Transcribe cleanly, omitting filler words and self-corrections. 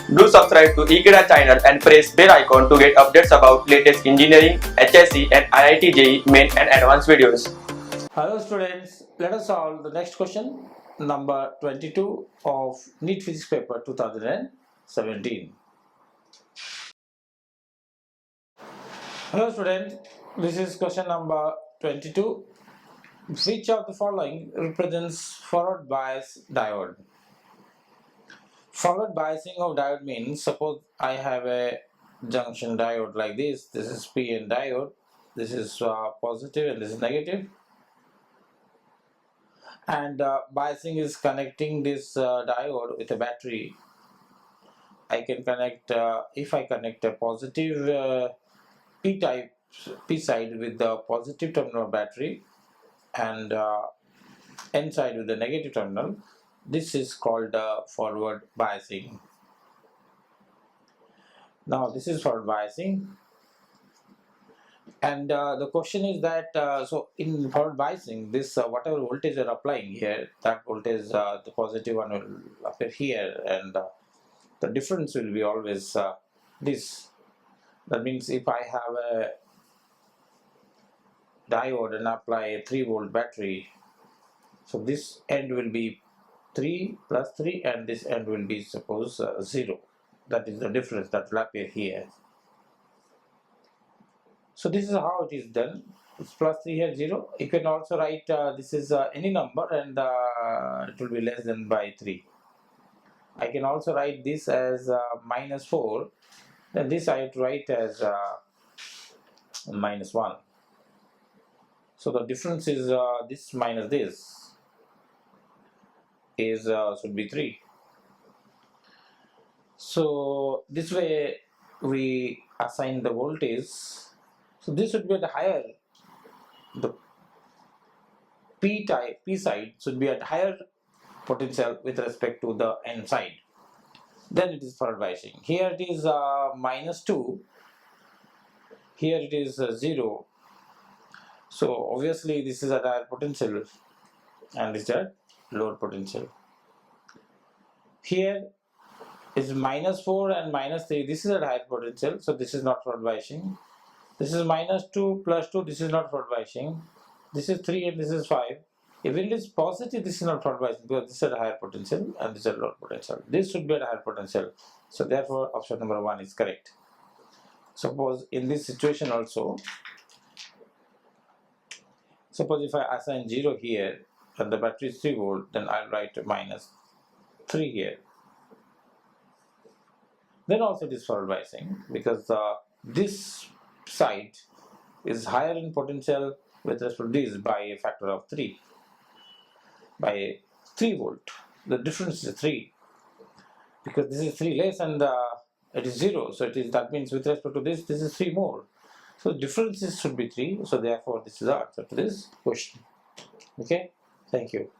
Do subscribe to Ekeeda channel and press bell icon to get updates about latest engineering, HSC and IIT JEE main and advanced videos. Hello students, let us solve the next question, number 22 of NEET Physics paper 2017. Hello students, this is question number 22. Which of the following represents forward bias diode? Forward biasing of diode means, suppose I have a junction diode like this is PN diode, this is positive and this is negative. And biasing is connecting this diode with a battery. I can connect, if I connect a positive P side with the positive terminal battery and N side with the negative terminal, this is called forward biasing. Now this is forward biasing, and the question is that so in forward biasing, this whatever voltage you're applying here, that voltage, the positive one will appear here, and the difference will be always this. That means if I have a diode and apply a 3-volt battery, so this end will be 3 plus 3 and this end will be, suppose, 0. That is the difference that will appear here. So this is how it is done. It's plus 3 here, 0. You can also write this is any number and it will be less than by 3. I can also write this as minus 4. Then this I have to write as minus 1. So the difference is this minus this is should be 3. So this way we assign the voltage. So this should be at higher, the P side should be at higher potential with respect to the N side. Then it is forward biasing. Here it is minus 2, here it is 0. So obviously this is at higher potential and this is at lower potential. Here is minus 4 and minus 3, this is at higher potential, so this is not forward biasing. This is minus 2 plus 2, this is not forward biasing. This is 3 and this is 5. Even it is positive, this is not forward biasing because this is at higher potential and this is at lower potential. This should be at higher potential. So therefore option number 1 is correct. Suppose in this situation also, suppose if I assign 0 here and the battery is 3 volt, then I'll write minus 3 here. Then also it is forward biasing because this side is higher in potential with respect to this by a factor of 3, by 3 volt. The difference is 3 because this is 3 less and it is 0, so it is, that means with respect to this is 3 more. So the difference should be 3, so therefore this is the answer to this question. Okay, thank you.